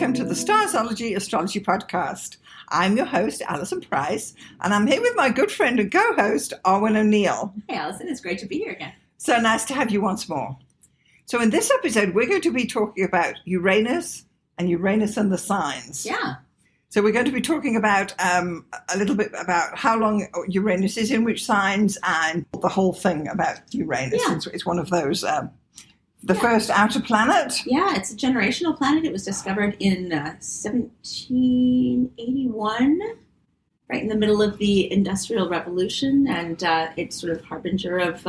welcome to the Starzology Astrology Podcast. I'm your host, Alison Price, and I'm here with my good friend and co-host, Arwynne O'Neill. Hey, Alison, it's great to be here again. So nice to have you once more. So in this episode, we're going to be talking about Uranus and the signs. Yeah. So we're going to be talking about a little bit about how long Uranus is in which signs and the whole thing about Uranus. Yeah. It's one of those... The first outer planet? Yeah, it's a generational planet. It was discovered in 1781, right in the middle of the Industrial Revolution, and it's sort of harbinger of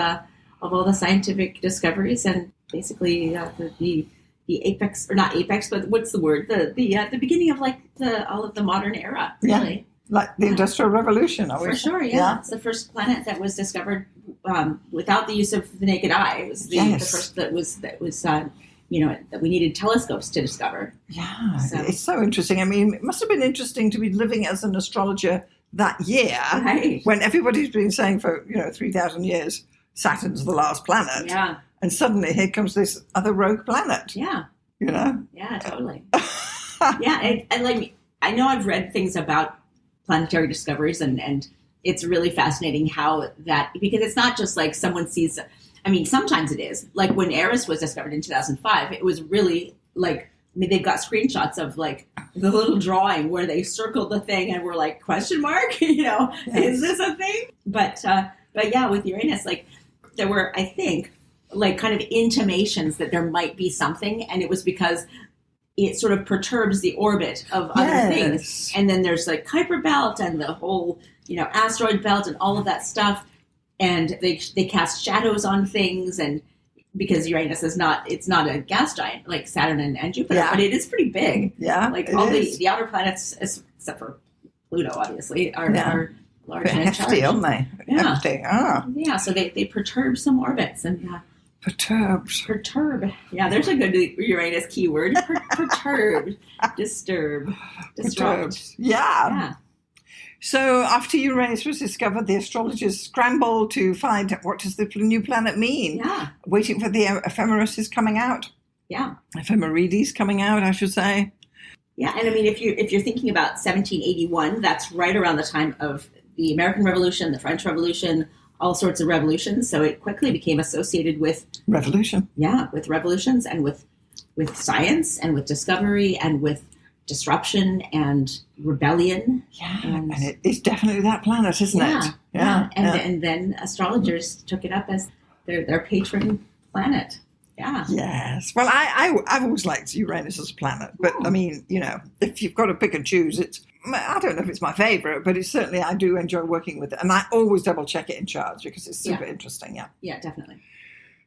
all the scientific discoveries, and basically the apex, or not apex, but what's the word? The beginning of all of the modern era, really. Yeah. Like the Industrial Revolution, For sure, yeah. It's the first planet that was discovered without the use of the naked eye. It was the first that was that we needed telescopes to discover. Yeah, it's so interesting. I mean, it must have been interesting to be living as an astrologer that year, right, when everybody's been saying for 3,000 years Saturn's the last planet. Yeah, and suddenly here comes this other rogue planet. Yeah, Yeah, totally. Yeah, and I know I've read things about planetary discoveries, and it's really fascinating how that, because it's not just like someone sees, I mean, sometimes it is. Like when Eris was discovered in 2005, it was really they've got screenshots of the little drawing where they circled the thing and were like, question mark, Yes. Is this a thing? But yeah, with Uranus, there were, I think, kind of intimations that there might be something, and it was because it sort of perturbs the orbit of other things. And then there's Kuiper belt and the whole, asteroid belt and all of that stuff. And they cast shadows on things, and because Uranus is not a gas giant like Saturn and Jupiter, but it is pretty big. Yeah. All the outer planets, except for Pluto, obviously, are large and hefty, aren't they? Yeah. Hefty. Yeah, so they perturb some orbits, and Perturb. Yeah, there's a good Uranus keyword. Perturbed. Disturb. Disrupt. Yeah. So after Uranus was discovered, the astrologers scrambled to find what does the new planet mean. Yeah. Waiting for the ephemeris coming out. Yeah. Ephemerides coming out, I should say. Yeah, and I mean, if you're thinking about 1781, that's right around the time of the American Revolution, the French Revolution, all sorts of revolutions. So it quickly became associated with revolution. Yeah, with revolutions and with science and with discovery and with disruption and rebellion. Yeah, and it's definitely that planet, isn't it? Yeah. And then astrologers took it up as their patron planet. Yeah. Yes. Well, I've always liked Uranus as a planet, but I mean, if you've got to pick and choose, I don't know if it's my favorite, but it's certainly, I do enjoy working with it. And I always double check it in charts because it's super interesting. Yeah. Yeah, definitely.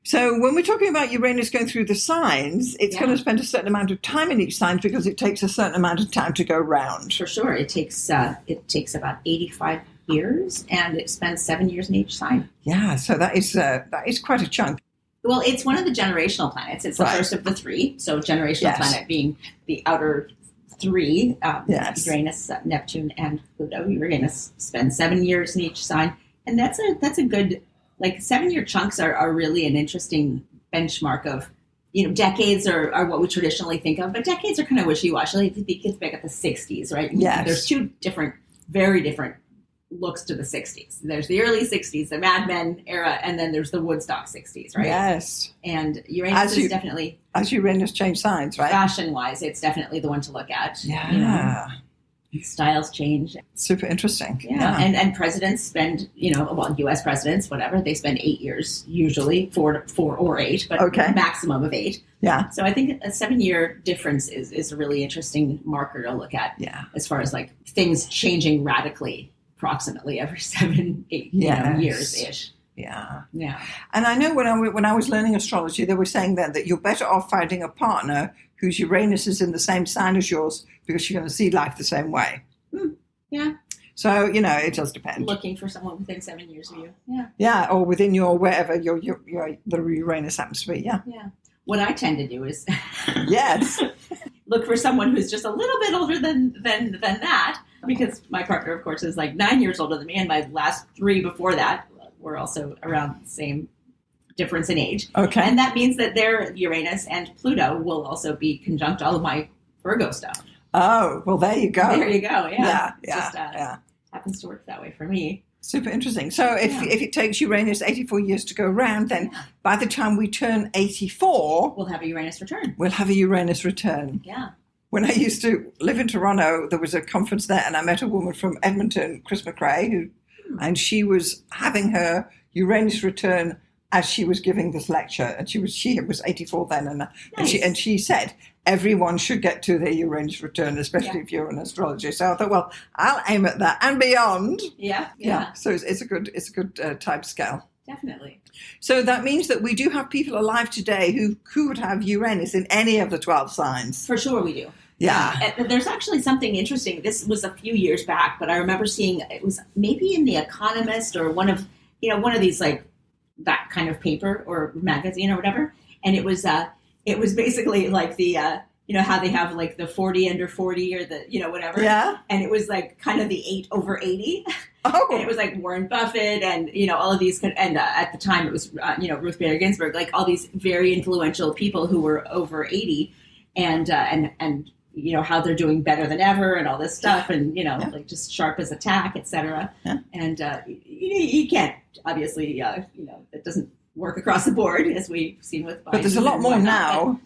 So when we're talking about Uranus going through the signs, it's going to spend a certain amount of time in each sign because it takes a certain amount of time to go round. For sure. It takes about 85 years, and it spends 7 years in each sign. Yeah. So that is quite a chunk. Well, it's one of the generational planets. It's the first of the three. So generational planet being the outer three, Uranus, Neptune, and Pluto. Uranus spends 7 years in each sign. And that's a good, 7-year chunks are really an interesting benchmark of, decades are what we traditionally think of, but decades are kind of wishy-washy. It gets back at the 60s, right? Yes. There's two very different looks to the 60s. There's the early 60s, the Mad Men era, and then there's the Woodstock 60s, right? Yes. And Uranus is definitely... As Uranus changed signs, right? Fashion-wise, it's definitely the one to look at. Yeah. Styles change. Super interesting. Yeah. And presidents spend, U.S. presidents, whatever, they spend 8 years, usually, 4 or 8, but a maximum of 8. Yeah. So I think a 7-year difference is a really interesting marker to look at. Yeah. As far as things changing radically, approximately every 7-8 years-ish. Yeah. Yeah. And I know when I was learning astrology, they were saying then that you're better off finding a partner whose Uranus is in the same sign as yours because you're going to see life the same way. Yeah. So, it does depend. Looking for someone within 7 years of you. Yeah. Yeah, or within your, wherever your the Uranus happens to be. Yeah. Yeah. What I tend to do is yes, look for someone who's just a little bit older than that, because my partner, of course, is 9 years older than me, and my last 3 before that were also around the same difference in age. Okay. And that means that their Uranus and Pluto will also be conjunct all of my Virgo stuff. Oh, well, there you go. There you go. Yeah. Yeah. Happens to work that way for me. Super interesting. So if it takes Uranus 84 years to go around, then by the time we turn 84, we'll have a Uranus return. We'll have a Uranus return. Yeah. When I used to live in Toronto, there was a conference there, and I met a woman from Edmonton, Chris McRae, and she was having her Uranus return as she was giving this lecture, and she was 84 then, and she said everyone should get to their Uranus return, especially if you're an astrologer. So I thought, well, I'll aim at that and beyond. Yeah. So it's a good time scale. Definitely. So that means that we do have people alive today who could have Uranus in any of the 12 signs. For sure, we do. Yeah. There's actually something interesting. This was a few years back, but I remember seeing it was maybe in The Economist or one of these like that kind of paper or magazine or whatever. And it was basically like the, how they have like the 40 under 40 or the, whatever. Yeah. And it was like kind of the 8 over 80. Oh. And it was like Warren Buffett and, all of these, and at the time it was, Ruth Bader Ginsburg, like all these very influential people who were over 80 and how they're doing better than ever and all this stuff and, like just sharp as a tack, et cetera. Yeah. And you can't, obviously, it doesn't work across the board as we've seen with Biden. But there's a lot more now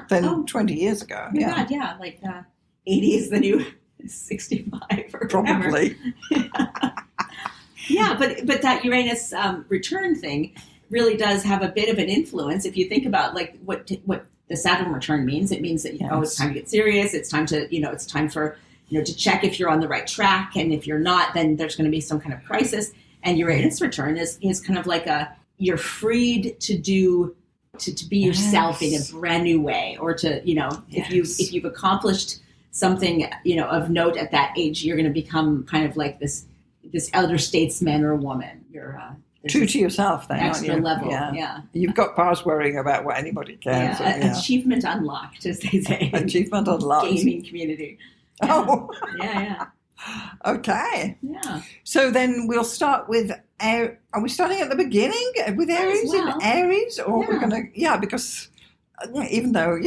than 20 years ago. Oh my God, yeah. Like 80 is the new 65 or probably. Yeah, but that Uranus return thing really does have a bit of an influence. If you think about like what the Saturn return means, it means that it's time to get serious. It's time to it's time for to check if you're on the right track, and if you're not, then there's going to be some kind of crisis. And Uranus return is kind of like you're freed to be yourself in a brand new way, or to if you've accomplished something of note at that age, you're going to become kind of like this elder statesman or woman. You're true to yourself, then extra level. Yeah, you've got past worrying about what anybody cares. Achievement unlocked, as they say. Achievement unlocked. Gaming community. Oh, yeah. Okay. Yeah. So then we'll start with. Are we starting at the beginning with Aries and Aries, or we're gonna? Yeah, because even though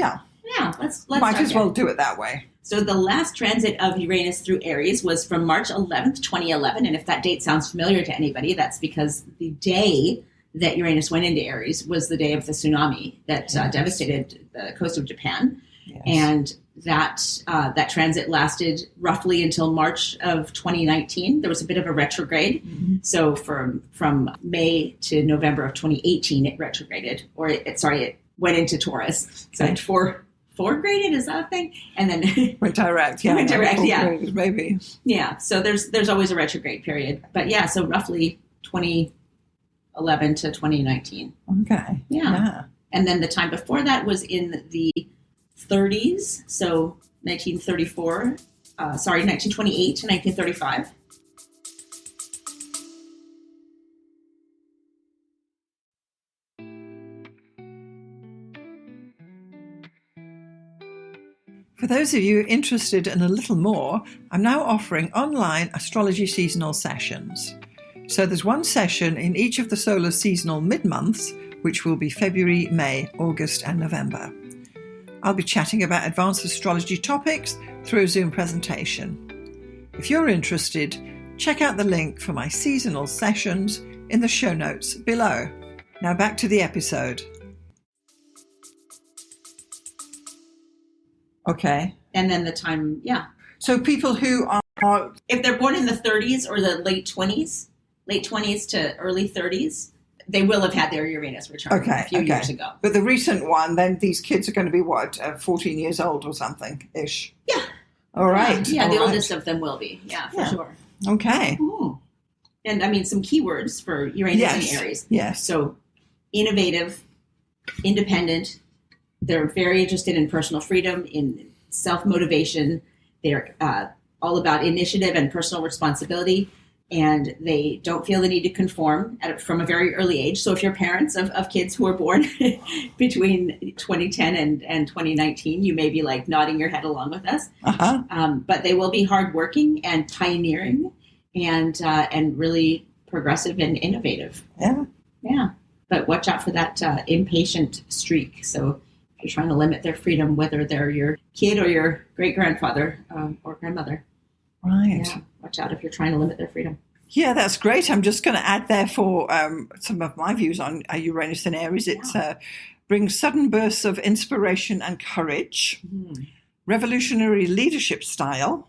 let's might as well do it that way. So the last transit of Uranus through Aries was from March 11th, 2011. And if that date sounds familiar to anybody, that's because the day that Uranus went into Aries was the day of the tsunami that devastated the coast of Japan. Yes. And that transit lasted roughly until March of 2019. There was a bit of a retrograde. Mm-hmm. So from May to November of 2018, it retrograded, or it went into Taurus. So it four-graded, is that a thing? And then went direct. Yeah, went direct. Yeah, graded, maybe. Yeah. So there's always a retrograde period, but so roughly 2011 to 2019. Okay. Yeah. And then the time before that was in the 30s, so 1928 to 1935. For those of you interested in a little more, I'm now offering online astrology seasonal sessions. So there's one session in each of the solar seasonal mid-months, which will be February, May, August and November. I'll be chatting about advanced astrology topics through a Zoom presentation. If you're interested, check out the link for my seasonal sessions in the show notes below. Now back to the episode. Okay. And then the time, So people who are... If they're born in the 30s or the late 20s to early 30s, they will have had their Uranus return a few years ago. But the recent one, then these kids are going to be 14 years old or something-ish? Yeah. All right. Yeah, the oldest of them will be. Yeah, for sure. Okay. Ooh. And I mean, some keywords for Uranus and Aries. Yes. So innovative, independent. They're very interested in personal freedom, in self-motivation. They're all about initiative and personal responsibility. And they don't feel the need to conform from a very early age. So if you're parents of kids who are born between 2010 and 2019, you may be like nodding your head along with us. Uh-huh. But they will be hardworking and pioneering and really progressive and innovative. Yeah. Yeah. But watch out for that impatient streak. So you're trying to limit their freedom, whether they're your kid or your great-grandfather or grandmother. Right. Yeah, watch out if you're trying to limit their freedom. Yeah, that's great. I'm just going to add there for some of my views on Uranus in Aries. It brings sudden bursts of inspiration and courage, revolutionary leadership style.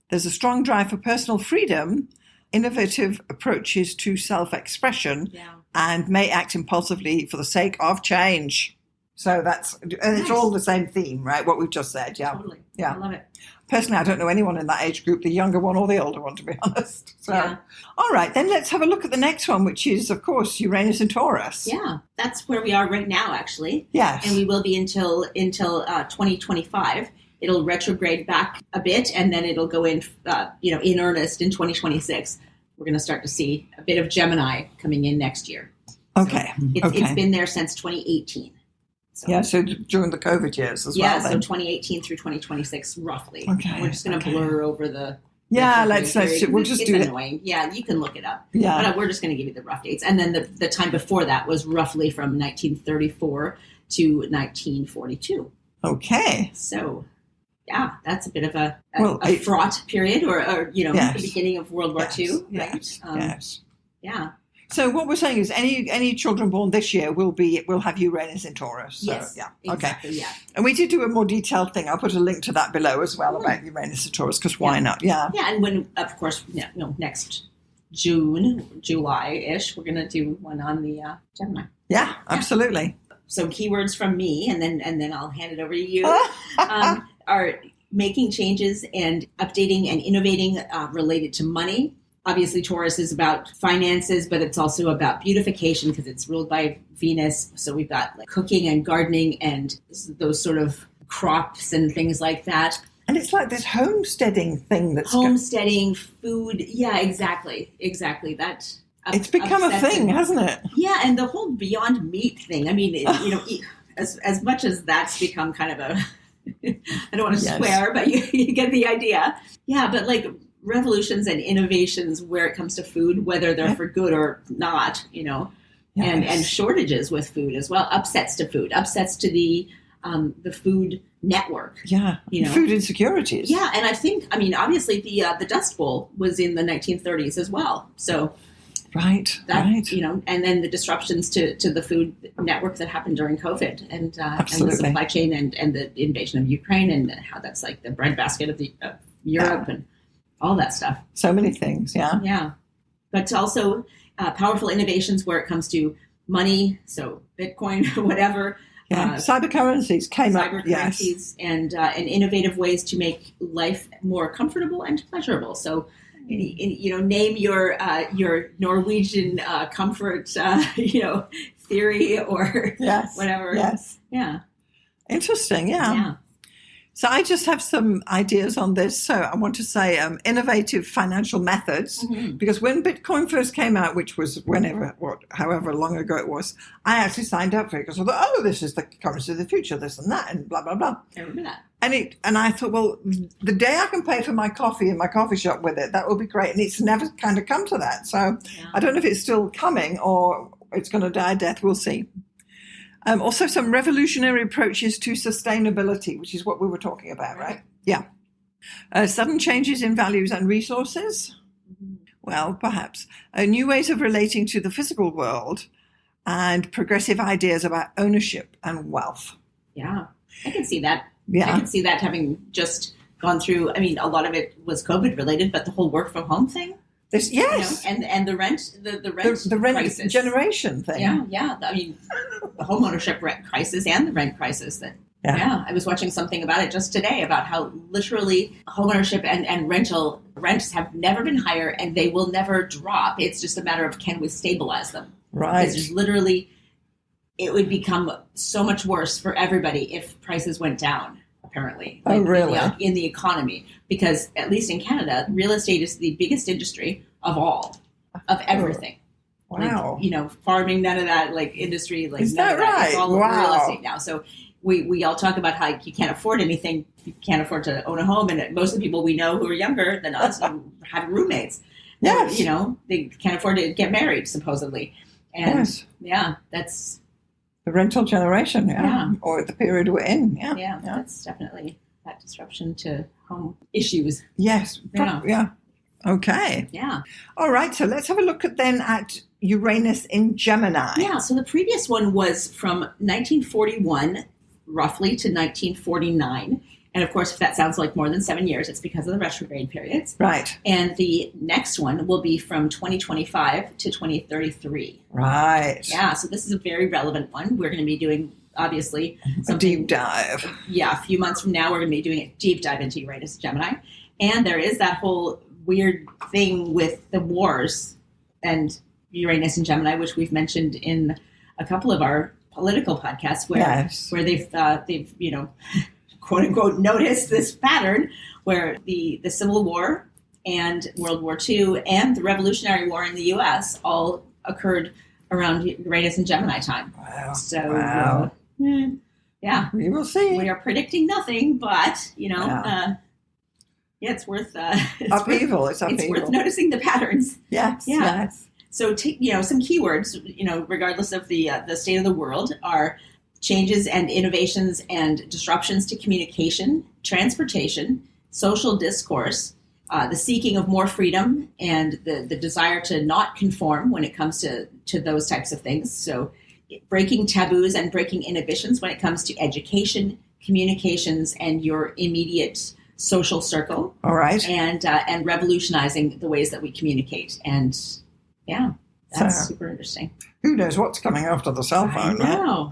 There's a strong drive for personal freedom, innovative approaches to self-expression, and may act impulsively for the sake of change. So it's all the same theme, right? What we've just said. Yeah. Totally. Yeah. I love it. Personally, I don't know anyone in that age group, the younger one or the older one, to be honest. So, all right, then let's have a look at the next one, which is, of course, Uranus and Taurus. Yeah, that's where we are right now, actually. Yes. And we will be until 2025. It'll retrograde back a bit, and then it'll go in, in earnest in 2026. We're going to start to see a bit of Gemini coming in next year. Okay. So it's been there since 2018. So during the COVID years as well. Yeah, so 2018 through 2026, roughly. Okay. We're just going to blur over the... Yeah, we'll just do it. It's annoying. Yeah, you can look it up. Yeah. But we're just going to give you the rough dates. And then the time before that was roughly from 1934 to 1942. Okay. So, yeah, that's a bit of a fraught period or the beginning of World War II. Right? Yes. Yeah. So what we're saying is any children born this year will have Uranus in Taurus. So, yes. Yeah. Exactly, okay. Yeah. And we did do a more detailed thing. I'll put a link to that below as well about Uranus and Taurus, because why not? Yeah. Yeah, and when, of course, next July-ish, we're going to do one on the Gemini. Yeah, absolutely. So keywords from me, and then I'll hand it over to you, are making changes and updating and innovating related to money. Obviously, Taurus is about finances, but it's also about beautification because it's ruled by Venus. So we've got like cooking and gardening and those sort of crops and things like that. And it's like this homesteading thing that's... Homesteading, food. Yeah, exactly. That... It's become a thing, hasn't it? Yeah, and the whole Beyond Meat thing. I mean, as much as that's become kind of a... I don't want to swear, but you get the idea. Yeah, but like... revolutions and innovations where it comes to food, whether they're for good or not, and shortages with food as well, upsets to the food network. Yeah, food insecurities. Yeah, and obviously the Dust Bowl was in the 1930s as well. So, right. And then the disruptions to the food network that happened during COVID and the supply chain and the invasion of Ukraine and how that's like the breadbasket of Europe and all that stuff. So many things, yeah. Yeah. But also powerful innovations where it comes to money, so Bitcoin, whatever. Yeah. Cyber currencies came up. Cyber currencies and innovative ways to make life more comfortable and pleasurable. So, name your Norwegian comfort, theory or whatever. Yes. Yeah. Interesting, yeah. So I just have some ideas on this. So I want to say innovative financial methods, because when Bitcoin first came out, which was however long ago it was, I actually signed up for it because I thought, this is the currency of the future, this and that, and blah, blah, blah. I remember that. And I thought, well, the day I can pay for my coffee in my coffee shop with it, that will be great. And it's never kind of come to that. So I don't know if it's still coming or it's going to die a death. We'll see. Also, some revolutionary approaches to sustainability, which is what we were talking about, right? Yeah. Sudden changes in values and resources. Well, perhaps. New ways of relating to the physical world and progressive ideas about ownership and wealth. Yeah, I can see that. Yeah. I can see that having just gone through, a lot of it was COVID related, but the whole work from home thing. Yes, and the rent crisis. Generation thing. Yeah. The homeownership rent crisis and the rent crisis. I was watching something about it just today about how literally homeownership and rents have never been higher and they will never drop. It's just a matter of can we stabilize them? Right. Because literally, it would become so much worse for everybody if prices went down. Apparently, really? In the economy, because at least in Canada, real estate is the biggest industry of everything. Wow. Farming, none of that, industry, is that right? It's all real estate now. So we all talk about how you can't afford anything, you can't afford to own a home, and most of the people we know who are younger than us have roommates. Yes. They can't afford to get married, supposedly, and that's. parental generation, or the period we're in. Yeah, that's definitely that disruption to home issues. Yes. Yeah. Okay. Yeah. All right. So let's have a look at Uranus in Gemini. Yeah. So the previous one was from 1941 roughly to 1949. And of course, if that sounds like more than 7 years, it's because of the retrograde periods. Right. And the next one will be from 2025 to 2033. Right. Yeah. So this is a very relevant one. We're going to be doing, obviously, a deep dive. Yeah. A few months from now, we're going to be doing a deep dive into Uranus Gemini. And there is that whole weird thing with the wars and Uranus and Gemini, which we've mentioned in a couple of our political podcasts, where they've quote unquote noticed this pattern where the Civil War and World War II and the Revolutionary War in the U.S. all occurred around Uranus and Gemini time. Wow. So, yeah. We will see. We are predicting nothing, but, it's worth... upheaval. It's worth noticing the patterns. Yes. Yeah. Yes. So, some keywords, regardless of the state of the world, are changes and innovations and disruptions to communication, transportation, social discourse, the seeking of more freedom, and the desire to not conform when it comes to those types of things. So breaking taboos and breaking inhibitions when it comes to education, communications, and your immediate social circle. All right. And revolutionizing the ways that we communicate. And yeah, that's super interesting. Who knows what's coming after the cell phone, I know.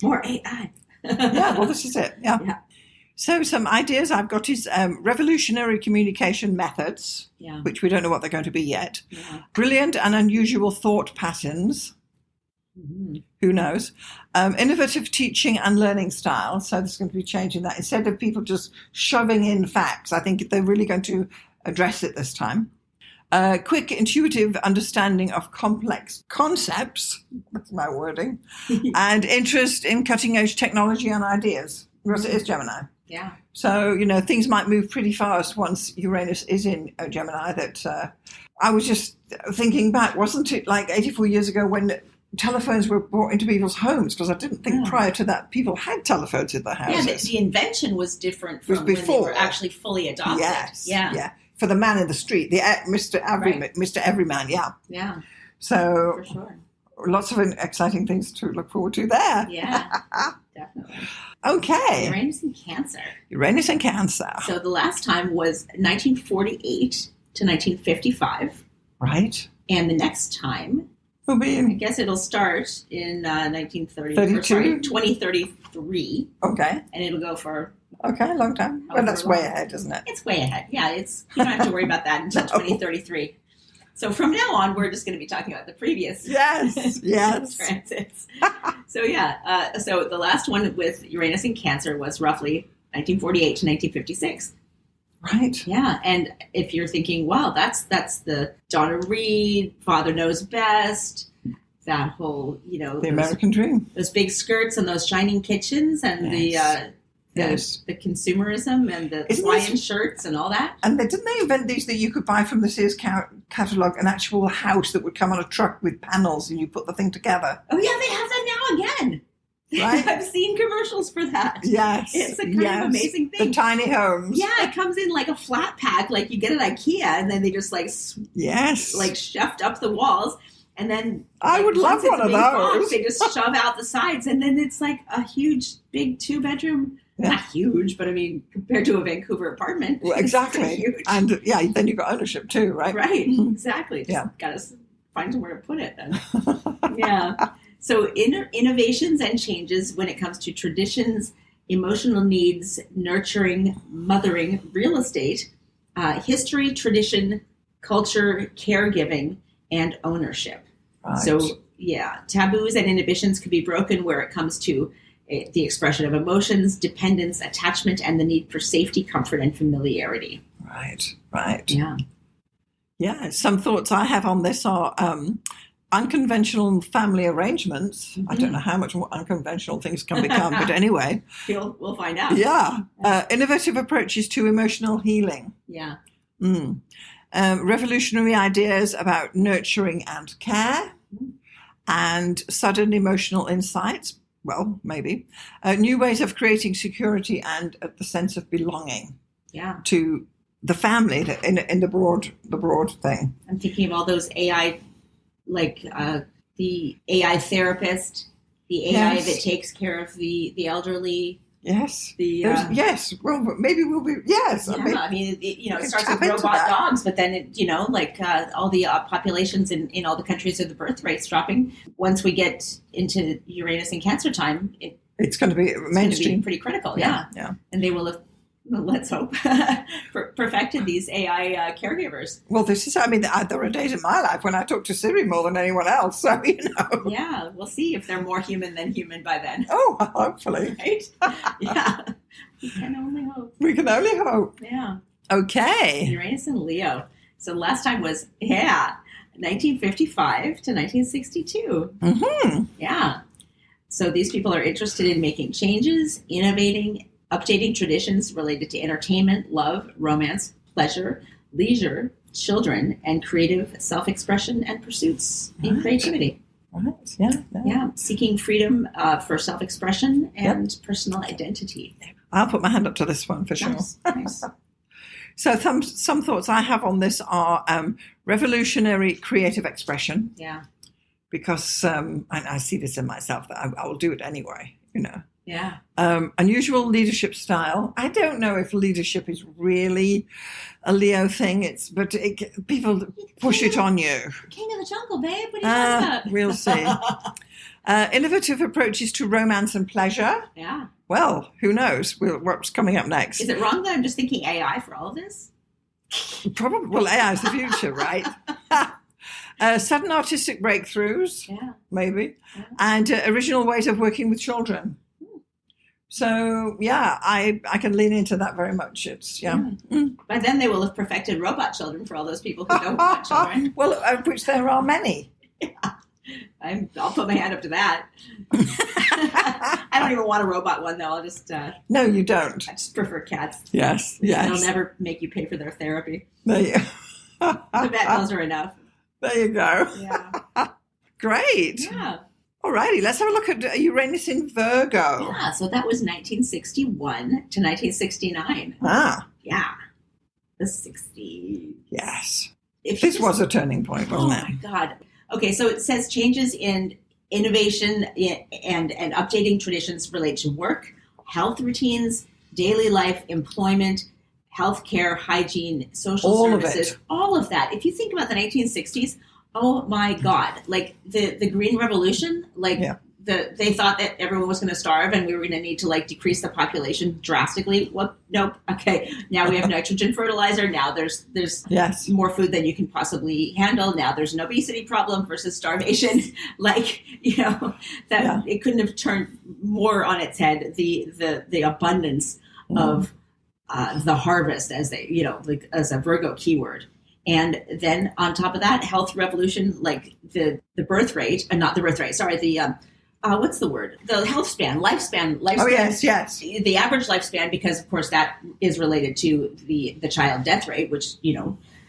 More AI. Yeah, well, this is it. Yeah. So some ideas I've got is revolutionary communication methods, which we don't know what they're going to be yet. Yeah. Brilliant and unusual thought patterns. Mm-hmm. Who knows? Innovative teaching and learning styles. So there's going to be changing that. Instead of people just shoving in facts, I think they're really going to address it this time. Quick, intuitive understanding of complex concepts, that's my wording, and interest in cutting-edge technology and ideas, because it is Gemini. Yeah. So, things might move pretty fast once Uranus is in Gemini. That I was just thinking back, wasn't it like 84 years ago when telephones were brought into people's homes? Because I didn't think prior to that people had telephones in their houses. Yeah, the invention was different from when they were actually fully adopted. Yes. Yeah. For the man in the street, Mr. Everyman, Yeah. So, for sure. Lots of exciting things to look forward to there. Yeah, definitely. Okay. Uranus and Cancer. So the last time was 1948 to 1955. Right. And the next time will be in... I guess it'll start in 2033. Okay. And it'll go for... Okay, a long time. Well, that's way ahead, isn't it? It's way ahead. Yeah, you don't have to worry about that until 2033. So from now on, we're just going to be talking about the previous transits. So so the last one with Uranus in Cancer was roughly 1948 to 1956. Right. Yeah, and if you're thinking, wow, that's the Donna Reed, Father Knows Best, that whole, the American dream. Those big skirts and those shining kitchens and the consumerism and the Hawaiian shirts and all that. And didn't they invent these that you could buy from the Sears catalogue, an actual house that would come on a truck with panels and you put the thing together? Oh, yeah, they have that now again. Right? I've seen commercials for that. Yes. It's a kind of amazing thing. The tiny homes. Yeah, it comes in like a flat pack, like you get at IKEA, and then they just shoved up the walls. And then I would love one of those. Box, they just shove out the sides, and then it's like a huge, big 2-bedroom. Yeah. Not huge, but I mean, compared to a Vancouver apartment. Well, exactly. Huge. And then you've got ownership too, right? Right, exactly. Just got to find somewhere to put it then. Yeah. So innovations and changes when it comes to traditions, emotional needs, nurturing, mothering, real estate, history, tradition, culture, caregiving, and ownership. Right. So, taboos and inhibitions could be broken where it comes to the expression of emotions, dependence, attachment, and the need for safety, comfort, and familiarity. Right. Yeah. Yeah, some thoughts I have on this are unconventional family arrangements. Mm-hmm. I don't know how much more unconventional things can become, but anyway. We'll find out. Yeah. Innovative approaches to emotional healing. Yeah. Revolutionary ideas about nurturing and care. and sudden emotional insights. Well, maybe. New ways of creating security and the sense of belonging to the family in the broad thing. I'm thinking of all those AI, like the AI therapist, the AI that takes care of the elderly. Yes. Yes. Well, maybe we'll be. Yes. Yeah. It starts with robot dogs, but then all the populations in all the countries of the birth rates dropping. Once we get into Uranus and Cancer time, it's going to be mainstream, pretty critical. Yeah. And they will have. Let's hope perfected these AI caregivers. Well, there are days in my life when I talk to Siri more than anyone else. So Yeah, we'll see if they're more human than human by then. Oh, hopefully. Right? Yeah. We can only hope. We can only hope. Yeah. Okay. Uranus and Leo. So last time was 1955 to 1962. Mm-hmm. Yeah. So these people are interested in making changes, innovating, updating traditions related to entertainment, love, romance, pleasure, leisure, children, and creative self-expression and pursuits in creativity. Right. Yeah. Seeking freedom for self-expression and personal identity. I'll put my hand up to this one for sure. Nice. So some thoughts I have on this are revolutionary creative expression. Yeah. Because I see this in myself that I will do it anyway, Yeah. Unusual leadership style. I don't know if leadership is really a Leo thing. But people push it on you. King of the jungle, babe. What do you want about? We'll see. Innovative approaches to romance and pleasure. Yeah. Well, who knows what's coming up next? Is it wrong that I'm just thinking AI for all of this? Probably. Well, AI is the future, right? Sudden artistic breakthroughs. Yeah. Maybe. Yeah. And original ways of working with children. So, I can lean into that very much. By then they will have perfected robot children for all those people who don't want children. Well, of which there are many. Yeah. I'll put my hand up to that. I don't even want a robot one, though. I'll just... No, you don't. I just prefer cats. Yes. They'll never make you pay for their therapy. There you go. The vet bills are enough. There you go. Yeah. Great. Yeah. All righty, let's have a look at Uranus in Virgo. Yeah, so that was 1961 to 1969. Ah. Yeah. The 60s. Yes. This was a turning point, wasn't it? Oh, my God. Okay, so it says changes in innovation and updating traditions relate to work, health routines, daily life, employment, healthcare, hygiene, social services. All of that. If you think about the 1960s, oh my God! Like the Green Revolution, they thought that everyone was going to starve and we were going to need to decrease the population drastically. What? Nope. Okay. Now we have nitrogen fertilizer. Now there's more food than you can possibly handle. Now there's an obesity problem versus starvation. It couldn't have turned more on its head the abundance of the harvest as as a Virgo keyword. And then on top of that, health revolution, the birth rate, not the birth rate, sorry, what's the word? The health span, lifespan. Oh, yes. The average lifespan, because of course that is related to the child death rate, which,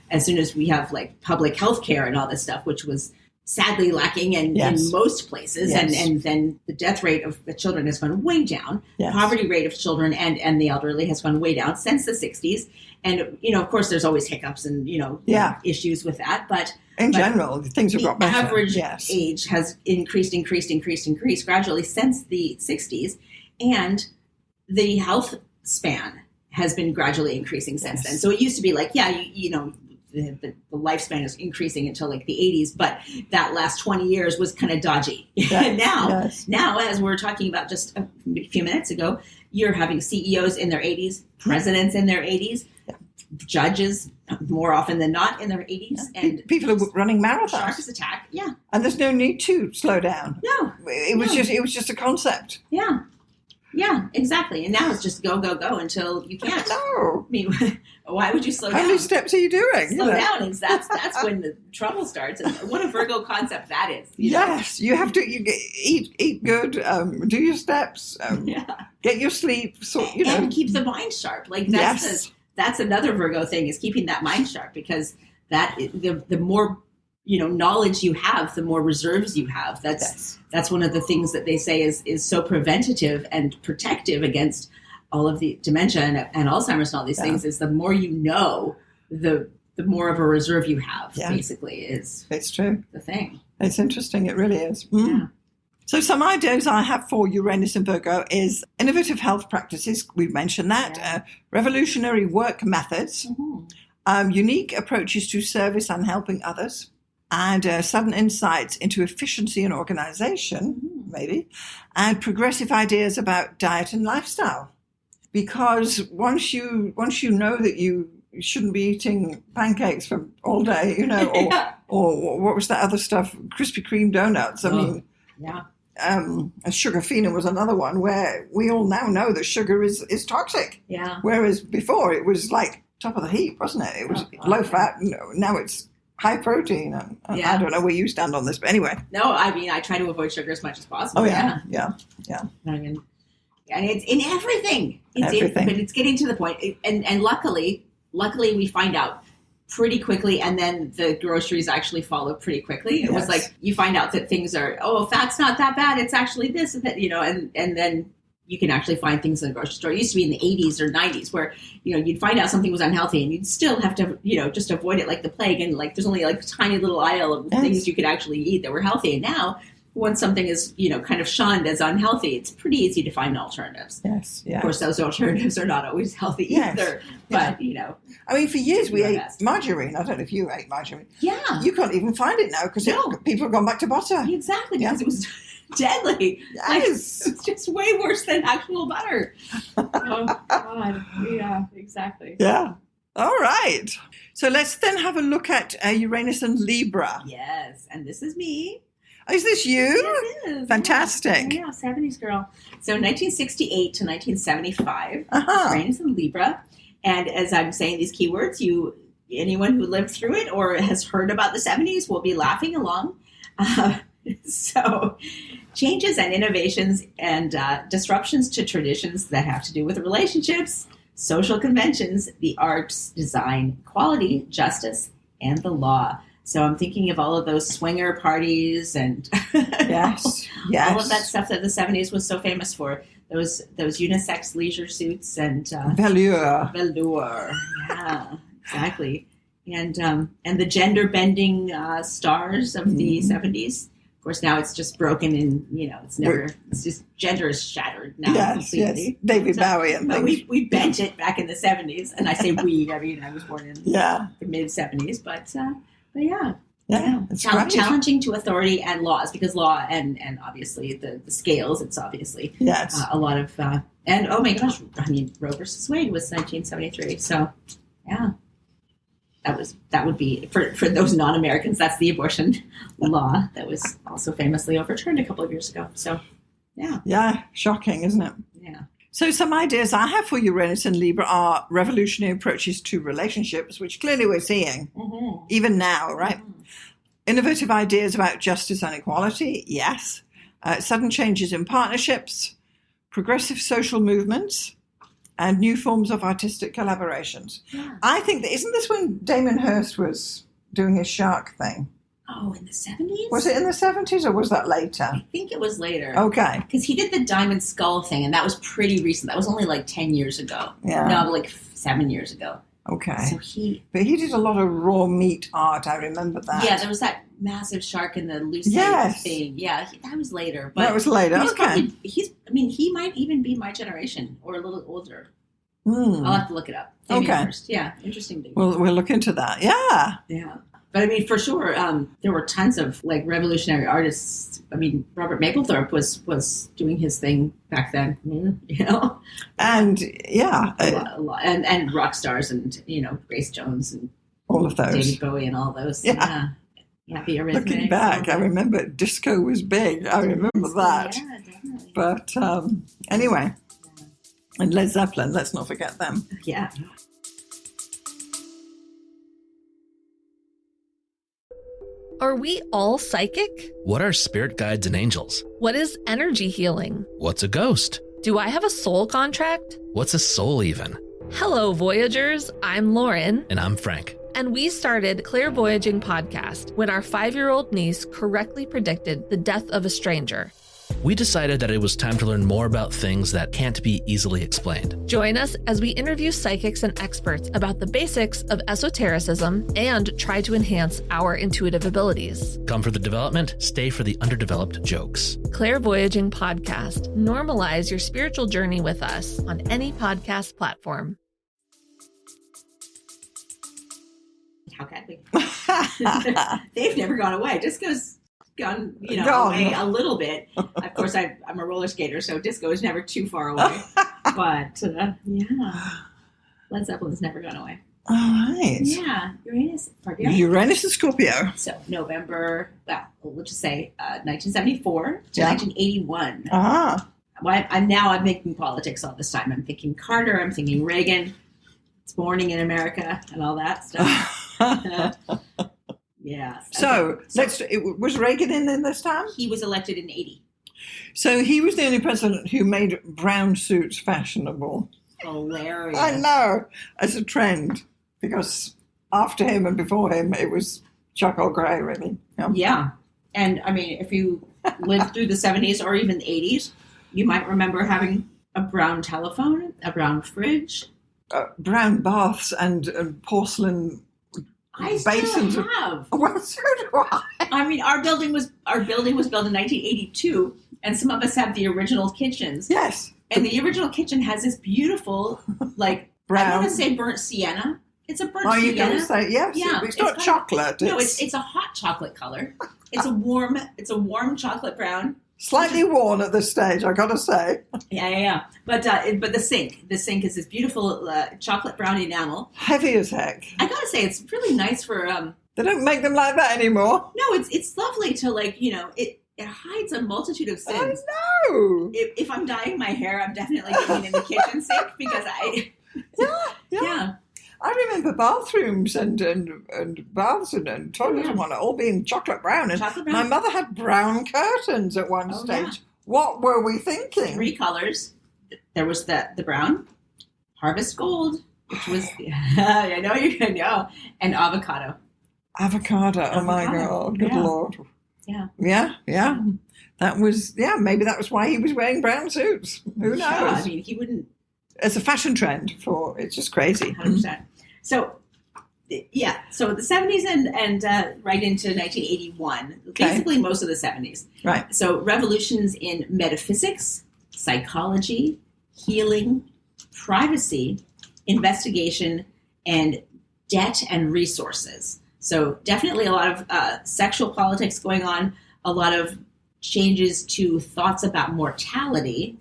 as soon as we have public health care and all this stuff, which was sadly lacking in most places. And then the death rate of the children has gone way down. Yes. Poverty rate of children and the elderly has gone way down since the 60s. And, of course, there's always hiccups and, issues with that. But in general, things have got better. The average age has increased gradually since the 60s. And the health span has been gradually increasing since then. So it used to be the lifespan is increasing until the 80s, but that last 20 years was kind of dodgy. Yes. Now, as we were talking about just a few minutes ago, you're having CEOs in their 80s, presidents in their 80s, judges more often than not in their 80s, and people are running marathons. Sharks attack, and there's no need to slow down. No, it was just a concept. Yeah, exactly. And now it's just go until you can't. No. I mean, why would you slow down? How many steps are you doing? Slow down. That's when the trouble starts. And what a Virgo concept that is. Yes. You have to eat good, do your steps, get your sleep. And keep the mind sharp. That's another Virgo thing, is keeping that mind sharp, because the more knowledge you have, the more reserves you have. That's one of the things that they say is so preventative and protective against all of the dementia and Alzheimer's and all these things, is the more you know, the more of a reserve you have, basically, is it's true. The thing. It's interesting. It really is. Yeah. So some ideas I have for Uranus and Virgo is innovative health practices. We've mentioned that. Revolutionary work methods. Unique approaches to service and helping others. And sudden insights into efficiency and organization, maybe. And progressive ideas about diet and lifestyle. Because once you know that you shouldn't be eating pancakes for all day, or what was that other stuff? Krispy Kreme donuts. Sugar phenol was another one where we all now know that sugar is toxic. Yeah. Whereas before it was like top of the heap, wasn't it? It was low fat. Now it's high protein. And I don't know where you stand on this, but anyway. No, I mean, I try to avoid sugar as much as possible. Oh, yeah. I mean, and it's in everything. But it's getting to the point. And luckily we find out pretty quickly, and then the groceries actually follow pretty quickly. It was like you find out that things are, fat's not that bad. It's actually this and that, and then you can actually find things in the grocery store. It used to be in the 80s or 90s where, you'd find out something was unhealthy and you'd still have to, just avoid it like the plague. And like, there's only like a tiny little aisle of things you could actually eat that were healthy. And now, once something is, kind of shunned as unhealthy, it's pretty easy to find alternatives. Yes. Of course, those alternatives are not always healthy either. But, I mean, for years we ate margarine. I don't know if you ate margarine. Yeah. You can't even find it now because people have gone back to butter. Exactly, because it was deadly. Yes. It's just way worse than actual butter. Oh, God. Yeah, exactly. Yeah. All right. So let's then have a look at Uranus and Libra. Yes. And this is me. Is this you? Yes, it is. Fantastic. Yeah, 70s girl. So 1968 to 1975, Uranus and Libra. And as I'm saying these keywords, anyone who lived through it or has heard about the 70s will be laughing along. So changes and innovations and disruptions to traditions that have to do with relationships, social conventions, the arts, design, quality, justice, and the law. So I'm thinking of all of those swinger parties and all of that stuff that the 70s was so famous for. Those unisex leisure suits and velour. Yeah, exactly. And the gender bending stars of the 70s. Of course, now it's just broken and it's just gender is shattered now completely. Yes. David Bowie and but things. we bent it back in the 70s, and I say we. I mean, I was born in the mid 70s, but it's challenging to authority and laws, because law and obviously the scales. It's obviously a lot of and oh my gosh, I mean, Roe versus Wade was 1973. So that would be for those non-Americans. That's the abortion law that was also famously overturned a couple of years ago. So shocking, isn't it? Yeah. So some ideas I have for Uranus and Libra are revolutionary approaches to relationships, which clearly we're seeing even now, right? Innovative ideas about justice and equality, yes. Sudden changes in partnerships, progressive social movements, and new forms of artistic collaborations. Yeah. I think that, isn't this when Damon Hirst was doing his shark thing? Oh, in the 70s? Was it in the 70s or was that later? I think it was later. Okay. Because he did the diamond skull thing, and that was pretty recent. That was only like 10 years ago. Yeah. No, like 7 years ago. Okay. So But he did a lot of raw meat art, I remember that. Yeah, there was that massive shark in the Lucid thing. Yeah, that was later. But that was later, okay. He might even be my generation, or a little older. I'll have to look it up. First. Yeah, interesting thing. We'll look into that. Yeah. Yeah. But I mean, for sure, there were tons of like revolutionary artists. I mean, Robert Mapplethorpe was doing his thing back then, and a lot. And rock stars, and Grace Jones and all of those, David Bowie and all those. Yeah, the Eurythmics. Looking back, I remember disco was big. I remember that. Yeah, definitely. But anyway, and Led Zeppelin. Let's not forget them. Yeah. Are we all psychic? What are spirit guides and angels? What is energy healing? What's a ghost? Do I have a soul contract? What's a soul even? Hello, Voyagers. I'm Lauren. And I'm Frank. And we started Clairvoyaging Podcast when our 5-year-old niece correctly predicted the death of a stranger. We decided that it was time to learn more about things that can't be easily explained. Join us as we interview psychics and experts about the basics of esotericism and try to enhance our intuitive abilities. Come for the development, stay for the underdeveloped jokes. Clairvoyaging Podcast. Normalize your spiritual journey with us on any podcast platform. How can we? They've never gone away. Disco's gone, away a little bit. Of course, I'm a roller skater, so disco is never too far away. But Led Zeppelin's never gone away. All right. Yeah, Uranus, Scorpio. Uranus and Scorpio. So November, we'll just say 1974 to 1981. Ah. Well, I'm making politics all this time. I'm thinking Carter. I'm thinking Reagan. It's morning in America and all that stuff. Yeah. So was Reagan in this time? He was elected in 80. So he was the only president who made brown suits fashionable. Hilarious. I know, as a trend, because after him and before him, it was charcoal grey, really. Yeah. And I mean, if you lived through the 70s or even the 80s, you might remember having a brown telephone, a brown fridge. Brown baths and porcelain basins. Still have. Well, so do I. I mean, our building was built in 1982, and some of us have the original kitchens. Yes. And the original kitchen has this beautiful, like, brown. I want to say burnt sienna. It's a burnt sienna. Are you going to say yes? Yeah. It's not chocolate. It's a hot chocolate color. It's a warm chocolate brown. Slightly worn at this stage, I got to say. Yeah. But the sink is this beautiful chocolate brown enamel. Heavy as heck. I got to say, it's really nice for. They don't make them like that anymore. No, it's lovely to it hides a multitude of sins. I know. If I'm dyeing my hair, I'm definitely putting it in the kitchen sink because Yeah. I remember bathrooms and baths and toilets and whatnot all being chocolate brown. And my mother had brown curtains at one stage. Yeah. What were we thinking? 3 colors. There was the brown, harvest gold, which was I know you can know, and avocado. Avocado. Oh my God! Good Lord. Yeah. That was maybe that was why he was wearing brown suits. Who knows? Yeah, I mean, he wouldn't. It's a fashion trend it's just crazy. 100%. So, so the 70s and right into 1981, basically most of the 70s. Right. So revolutions in metaphysics, psychology, healing, privacy, investigation, and debt and resources. So definitely a lot of sexual politics going on, a lot of changes to thoughts about mortality,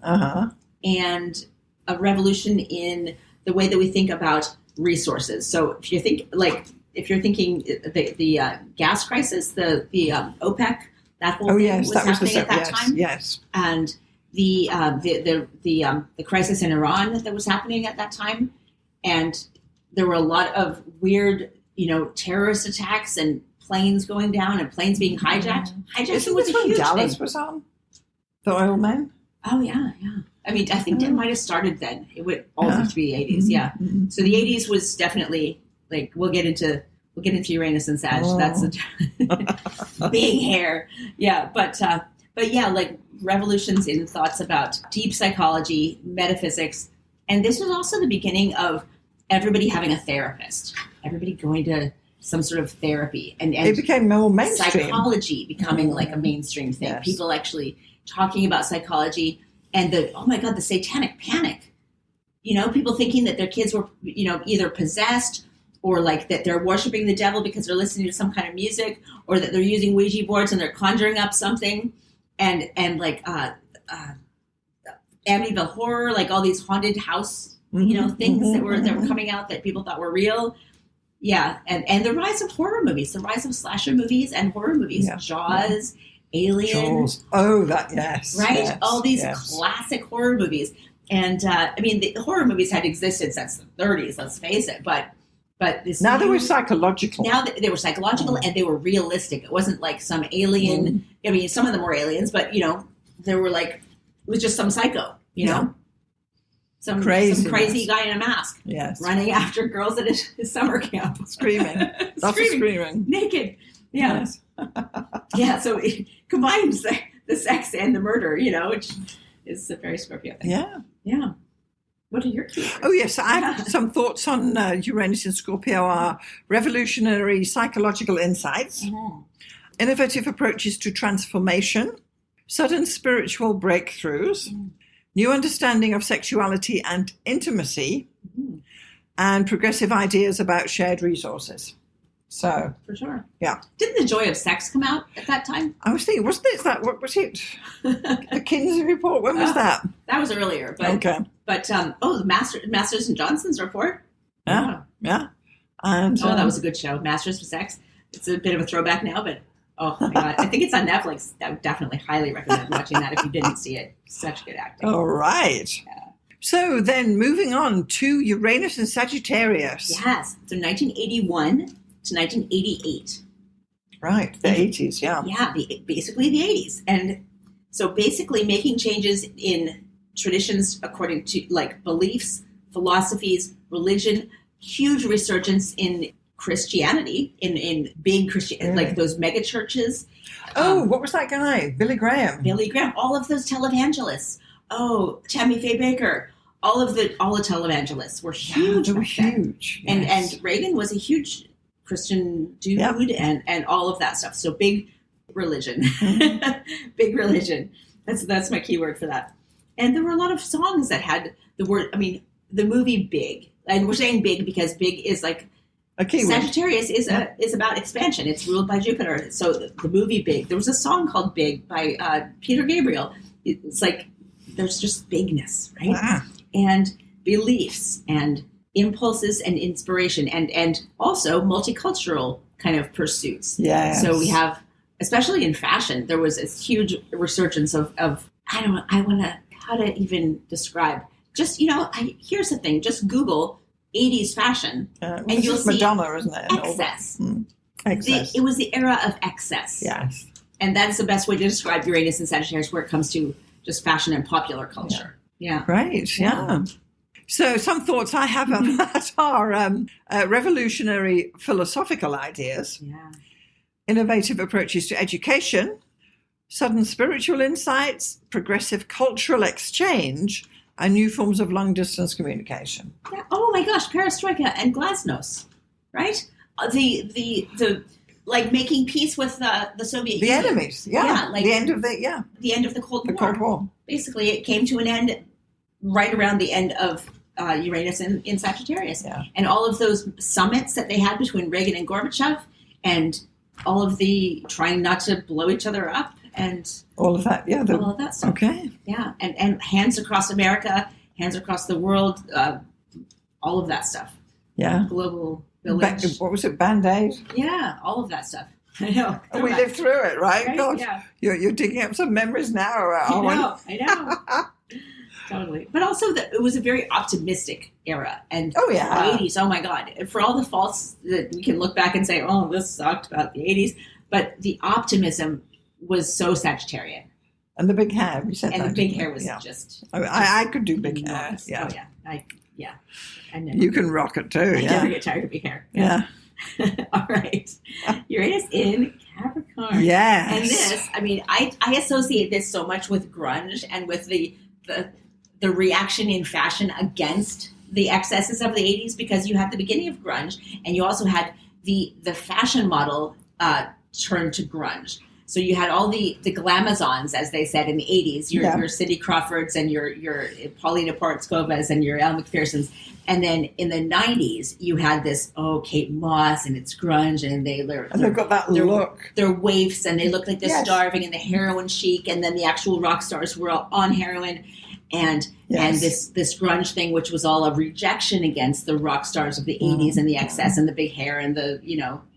and a revolution in the way that we think about resources. So if you're thinking the gas crisis, the OPEC, that whole thing was happening at that time. Yes. And the crisis in Iran that was happening at that time, and there were a lot of weird, terrorist attacks and planes going down and planes being hijacked. Hijacking was a huge Dallas thing. Was on the oil man. Oh yeah. I mean, I think it might have started then. It went all through the 80s. Yeah. Mm-hmm. So the 80s was definitely like we'll get into Uranus and Sag. Oh. That's a big hair. Yeah, but yeah, like revolutions in thoughts about deep psychology, metaphysics, and this was also the beginning of everybody having a therapist. Everybody going to some sort of therapy, and it became more mainstream. Psychology becoming like a mainstream thing. Yes. People actually talking about psychology. And the satanic panic, people thinking that their kids were, either possessed or like that they're worshiping the devil because they're listening to some kind of music, or that they're using Ouija boards and they're conjuring up something, and like Amityville Horror, like all these haunted house, things that were coming out that people thought were real. Yeah, and the rise of horror movies, the rise of slasher movies and horror movies, Jaws. Alien. Jaws. Oh, that, yes. Right? Yes, all these classic horror movies. And, the horror movies had existed since the 30s, let's face it. But this now they were psychological. Now they were psychological and they were realistic. It wasn't like some alien. I mean, some of them were aliens, but, there were like, it was just some psycho, know? some Craziness. crazy guy in a mask Yes. running after girls at his summer camp. Screaming. Lots of screaming. Naked. Yeah. Yes. Yeah, so it combines the sex and the murder, which is a very Scorpio thing. Yeah. Yeah. What are your key words? Oh, yes. I have some thoughts on Uranus in Scorpio are revolutionary psychological insights, innovative approaches to transformation, sudden spiritual breakthroughs, new understanding of sexuality and intimacy, and progressive ideas about shared resources. So, For sure. Yeah. Didn't The Joy of Sex come out at that time? I was thinking, what was it? The Kinsey Report? When was that? That was earlier. But, Okay. But, the Masters and Johnson's Report. Yeah. And That was a good show. Masters of Sex. It's a bit of a throwback now, but oh my God. I think it's on Netflix. I would definitely highly recommend watching that if you didn't see it. Such good acting. All right. Yeah. So then moving on to Uranus and Sagittarius. Yes. So 1981 to 1988. Right. The 80s, yeah. Yeah, basically the 80s. And so basically making changes in traditions according to like beliefs, philosophies, religion, huge resurgence in Christianity, in big Christian, like those mega churches. What was that guy? Billy Graham. Billy Graham, all of those televangelists. Oh, Tammy Faye Baker. All the televangelists were huge. They were back then. huge. Yes. And Reagan was a huge Christian dude and all of that stuff. So big religion. Big religion. That's my keyword for that. And there were a lot of songs that had the word, the movie Big. And we're saying big because big is like A keyword. Sagittarius is about expansion. It's ruled by Jupiter. So the movie Big. There was a song called Big by Peter Gabriel. It's like there's just bigness, right? Wow. And beliefs and impulses and inspiration and also multicultural kind of pursuits. Yes. So we have, especially in fashion, there was a huge resurgence of how to even describe. Just, here's the thing, just Google 80s fashion and you'll see Madonna, isn't it? excess. Excess. It was the era of excess. Yes. And that's the best way to describe Uranus and Sagittarius where it comes to just fashion and popular culture. Yeah. Right, yeah. So some thoughts I have on that are revolutionary philosophical ideas, innovative approaches to education, sudden spiritual insights, progressive cultural exchange, and new forms of long-distance communication. Yeah. Oh my gosh, perestroika and glasnost, right? The like making peace with the Soviet Union. The enemies, like the end of the Cold War. The Cold War. Basically, it came to an end right around the end of Uranus in Sagittarius. Yeah. And all of those summits that they had between Reagan and Gorbachev and all of the trying not to blow each other up and all of that, all of that stuff. Okay. Yeah, and hands across America, hands across the world, all of that stuff. Yeah. Global village. What was it, Band-Aid? Yeah, all of that stuff. I know. We lived through it, right? God, yeah. You're digging up some memories now. I know. Totally. But also, it was a very optimistic era. And the 80s, oh my God. For all the faults that we can look back and say, oh, this sucked about the 80s, but the optimism was so Sagittarian. And the big hair. We said and that, the big hair was just... I could do big hair. Yeah. Oh, yeah. I never, you can rock it too. I never get tired of big hair. Yeah. All right. Uranus in Capricorn. Yes. And this, I associate this so much with grunge and with the reaction in fashion against the excesses of the 80s, because you had the beginning of grunge and you also had the fashion model turn to grunge. So you had all the glamazons, as they said in the 80s, your Cindy Crawfords and your Paulina Portskovas and your Elle Macphersons. And then in the 90s, you had this, Kate Moss, and it's grunge, and they've got that look. They're waifs, and they look like they're starving, and the heroin chic, and then the actual rock stars were all on heroin. And this grunge thing, which was all a rejection against the rock stars of the 80s and the excess and the big hair and the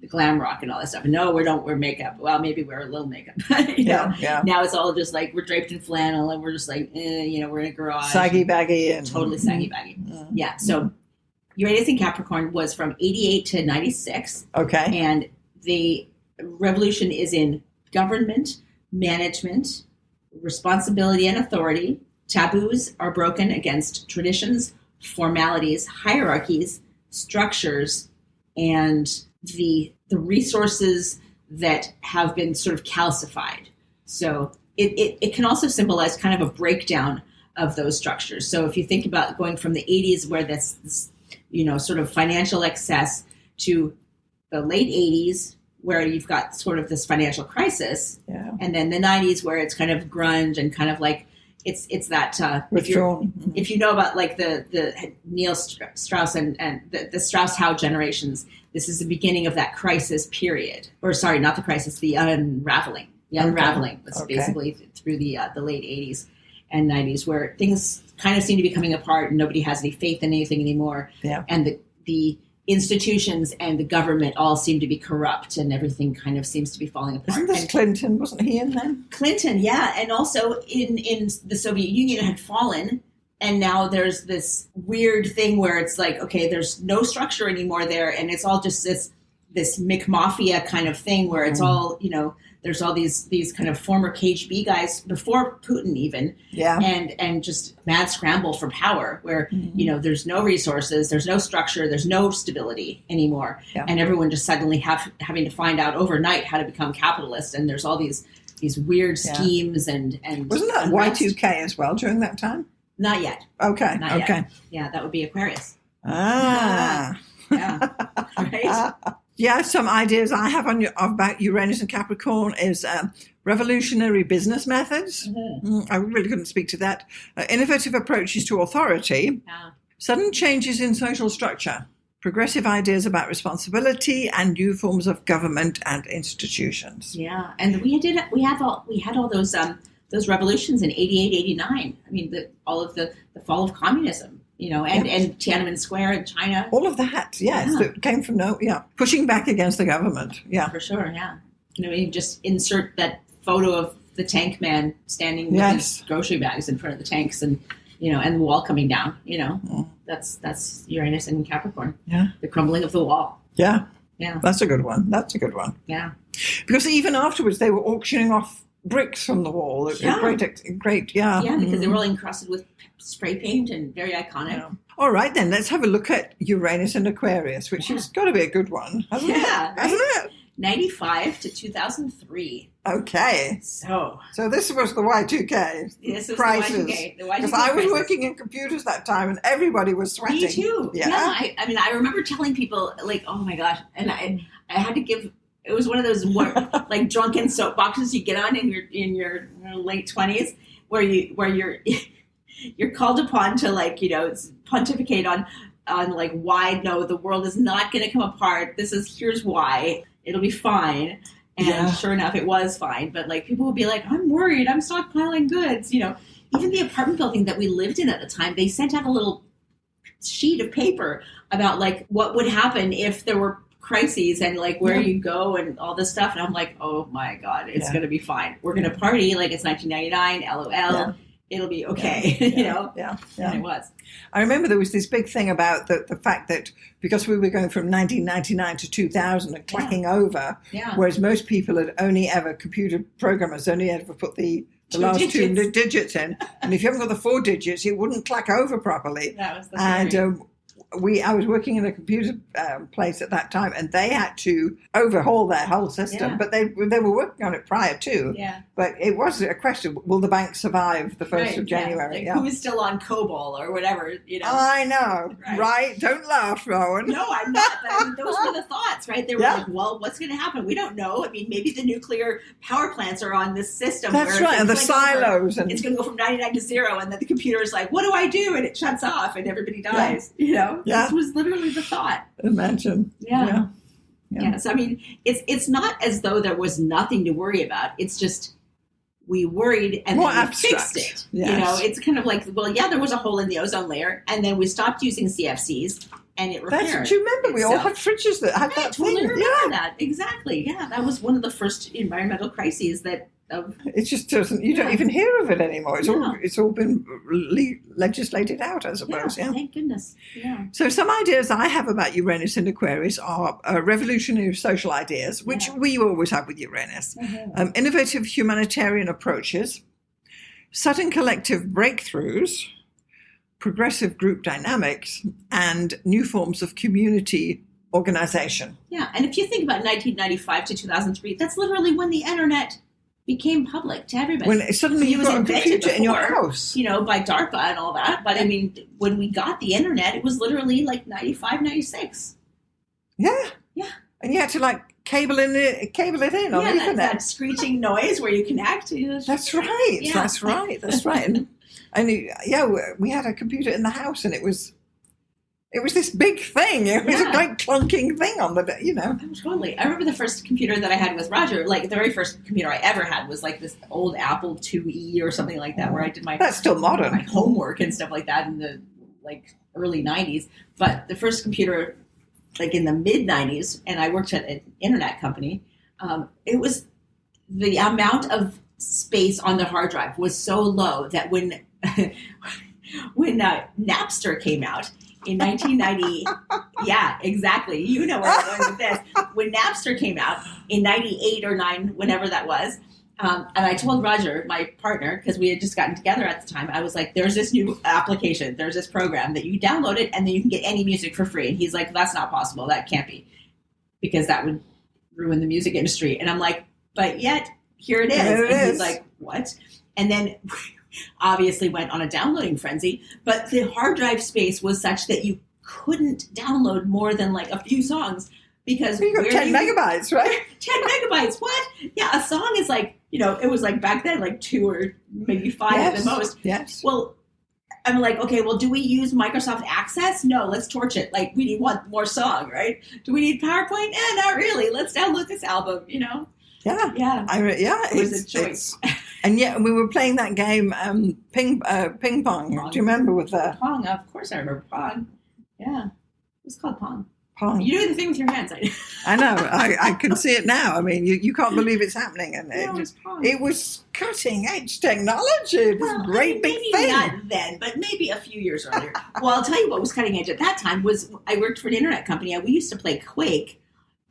glam rock and all that stuff. And no, we don't wear makeup. Well, maybe wear a little makeup. Now it's all just like we're draped in flannel and we're just like, we're in a garage. Saggy baggy. And totally saggy baggy. Yeah. So Uranus in Capricorn was from 88 to 96. Okay. And the revolution is in government, management, responsibility and authority, taboos are broken against traditions, formalities, hierarchies, structures, and the resources that have been sort of calcified. So it can also symbolize kind of a breakdown of those structures. So if you think about going from the 80s where this sort of financial excess to the late 80s where you've got sort of this financial crisis, and then the 90s where it's kind of grunge and kind of like it's that withdrawn. If you know about like the Neil Strauss and the Strauss-Howe generations, this is the beginning of that crisis period. Or sorry, not the crisis, the unraveling. The unraveling was basically through the late 80s and 90s where things kind of seem to be coming apart and nobody has any faith in anything anymore. Yeah. And the institutions and the government all seem to be corrupt and everything kind of seems to be falling apart. Isn't this Clinton? Wasn't he in then? Clinton, yeah. And also in the Soviet Union had fallen. And now there's this weird thing where it's like, okay, there's no structure anymore there. And it's all just this McMafia kind of thing where it's all, there's all these kind of former KGB guys before Putin even, and just mad scramble for power where, there's no resources, there's no structure, there's no stability anymore. Yeah. And everyone just suddenly having to find out overnight how to become capitalist. And there's all these weird schemes and wasn't that unrest. Y2K as well during that time? Not yet. Okay. Not yet. Yeah, that would be Aquarius. Yeah. Right? Yeah, some ideas I have about Uranus and Capricorn is revolutionary business methods. I really couldn't speak to that. Innovative approaches to authority. Sudden changes in social structure. Progressive ideas about responsibility and new forms of government and institutions. Yeah, and we had all those revolutions in 88, 89. I mean, all of the fall of communism, and Tiananmen Square in China. All of that, yes, that came from pushing back against the government. Yeah, for sure. Yeah, you just insert that photo of the tank man standing with his grocery bags in front of the tanks, and and the wall coming down. That's Uranus and Capricorn. Yeah, the crumbling of the wall. Yeah, yeah, that's a good one. Yeah, because even afterwards they were auctioning off bricks from the wall. Great. Yeah, because they were all encrusted with spray paint and very iconic. Yeah. All right, then let's have a look at Uranus and Aquarius, which has got to be a good one, hasn't it? Right? Hasn't it? 95 to 2003. Okay. So this was the Y2K crisis. Because I was working in computers that time and everybody was sweating. Me too. Yeah. I remember telling people like, oh my gosh. And I had to give, it was one of those like drunken soapboxes you get on in your late 20s where you're called upon to like, pontificate on like why the world is not going to come apart. Here's why. It'll be fine. And sure enough, it was fine. But like people would be like, I'm worried. I'm stockpiling goods. Even the apartment building that we lived in at the time, they sent out a little sheet of paper about like what would happen if there were crises and like where you go and all this stuff. And I'm like, oh my God, it's going to be fine. We're going to party like it's 1999, LOL. Yeah. It'll be okay, And it was. I remember there was this big thing about the fact that because we were going from 1999 to 2000 and clacking over, whereas most people computer programmers only ever put the last two digits in. And if you haven't got the 4 digits, it wouldn't clack over properly. That was the theory. I was working in a computer place at that time, and they had to overhaul their whole system. But they were working on it prior to. Yeah. But it was a question: will the bank survive the 1st of January? Like, who is still on COBOL or whatever? I know, right? Don't laugh, Rowan. No, I'm not. But those were the thoughts, right? They were like, "Well, what's going to happen? We don't know. I mean, maybe the nuclear power plants are on this system. That's right, and the silos, and it's going to go from 99 to 0, and then the computer is like, "What do I do?" And it shuts off, and everybody dies. Yeah. This was literally the thought. Imagine. Yeah. So I mean, it's not as though there was nothing to worry about. It's just we worried and more then we abstract. Fixed it. Yes. It's kind of like, well, there was a hole in the ozone layer, and then we stopped using CFCs, and it repaired. Do you remember we all had fridges that had that totally thing? Remember that exactly. Yeah, that was one of the first environmental crises that. It just doesn't. You don't even hear of it anymore. It's all been legislated out, I suppose. Yeah, thank goodness. Yeah. So some ideas I have about Uranus and Aquarius are revolutionary social ideas, which we always have with Uranus. Innovative humanitarian approaches, sudden collective breakthroughs, progressive group dynamics, and new forms of community organization. Yeah, and if you think about 1995 to 2003, that's literally when the internet became public to everybody. When suddenly you've got a computer in your house. By DARPA and all that. But I mean, when we got the internet, it was literally like 95, 96. Yeah. Yeah. And you had to cable it in on the Ethernet. That screeching noise where you connect. That's right. Yeah. That's right. That's right. And we had a computer in the house, and it was this big thing. It was a great clunking thing on the, Totally. I remember the first computer that I had with Roger, the very first computer I ever had was this old Apple IIe or something like that, where I did That's still modern. my homework and stuff like that in the early 90s. But the first computer, in the mid 90s, and I worked at an internet company, it was the amount of space on the hard drive was so low that when Napster came out in 1990, yeah, exactly. You know where I'm going with this. When Napster came out in 98 or 9, whenever that was, and I told Roger, my partner, because we had just gotten together at the time, I was like, there's this new application, there's this program that you download it and then you can get any music for free. And he's like, that's not possible. That can't be, because that would ruin the music industry. And I'm like, but yet, here it is. And he's like, what? And then obviously went on a downloading frenzy, but the hard drive space was such that you couldn't download more than a few songs, because you got 10 megabytes, right? 10 megabytes. What? Yeah, a song is it was back then 2 or maybe 5 at the most. Yes. Well, I'm like, okay, well, do we use Microsoft Access? No, let's torch it. We need one more song, right? Do we need PowerPoint? Not really. Let's download this album, Yeah. Yeah. It was a choice. And yet we were playing that game, ping pong. Do you remember with that? Pong, of course I remember Pong. Yeah. It was called Pong. Pong. You do the thing with your hands. I know. I can see it now. I mean, you can't believe it's happening. And it was cutting edge technology. It was a great big maybe thing. Not then, but maybe a few years earlier. Well, I'll tell you what was cutting edge at that time was I worked for an internet company, and we used to play Quake,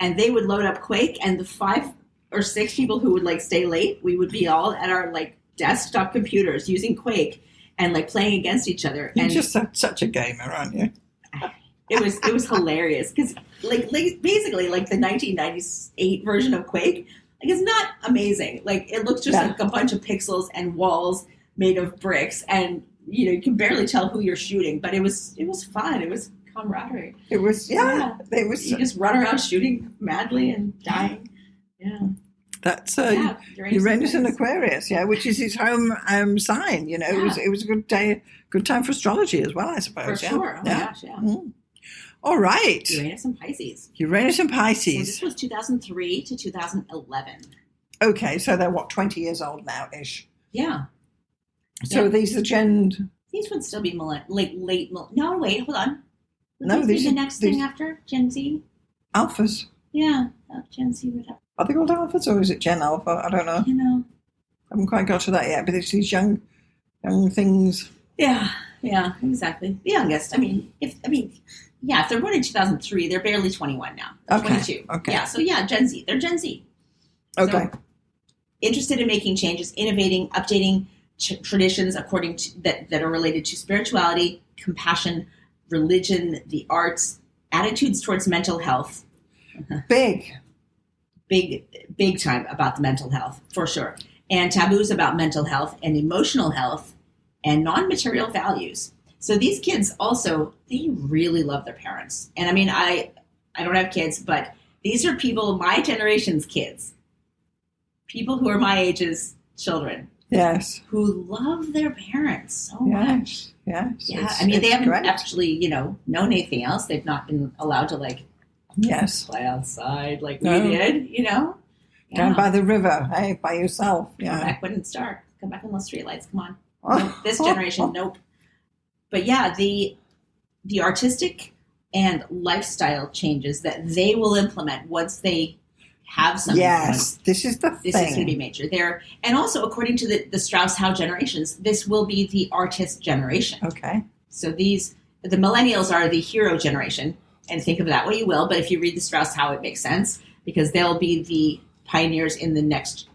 and they would load up Quake, and the 5 or 6 people who would stay late, we would be all at our desktop computers using Quake and playing against each other. You're and just such a gamer, aren't you? It was hilarious because basically the 1998 version of Quake it's not amazing. It looks just like a bunch of pixels and walls made of bricks, and you can barely tell who you're shooting. But it was fun. It was camaraderie. It was It was. You just run around shooting madly and dying. Yeah. That's Uranus and Aquarius, which is its home sign. It was a good time for astrology as well, I suppose. For sure. Oh my gosh, yeah. Mm. All right. Uranus and Pisces. Uranus and So Pisces. this was 2003 to 2011. Okay, so they're 20 years old now-ish. Yeah. So these are These would still be late. No, wait, hold on. No, these are the next thing after Gen Z. alphas. Yeah, Gen Z would have. Are they called alphas or is it Gen Alpha? I don't know. I haven't quite got to that yet, but it's these young things. Yeah, exactly. The youngest. If they're born in 2003, they're barely 21 now. Okay. 22. Okay. Yeah, so Gen Z. They're Gen Z. Okay. So, interested in making changes, innovating, updating traditions according to that are related to spirituality, compassion, religion, the arts, attitudes towards mental health. Big time about the mental health, for sure. And taboos about mental health and emotional health and non-material values. So these kids also, they really love their parents. And I don't have kids, but these are people, my generation's kids, people who are my age's children. Yes. Who love their parents so much. Yes. Yeah. They haven't actually, known anything else. They've not been allowed to play outside we did, Down by the river, hey, by yourself. Yeah. Come back when it's dark. Come back when the streetlights come on. Nope. This generation, nope. But the artistic and lifestyle changes that they will implement once they have some influence. This is the thing. This is going to be major. And also, according to the Strauss-Howe generations, this will be the artist generation. Okay. So the millennials are the hero generation, and think of it that way you will, but if you read the Strauss-Howe, it makes sense, because they'll be the pioneers in the next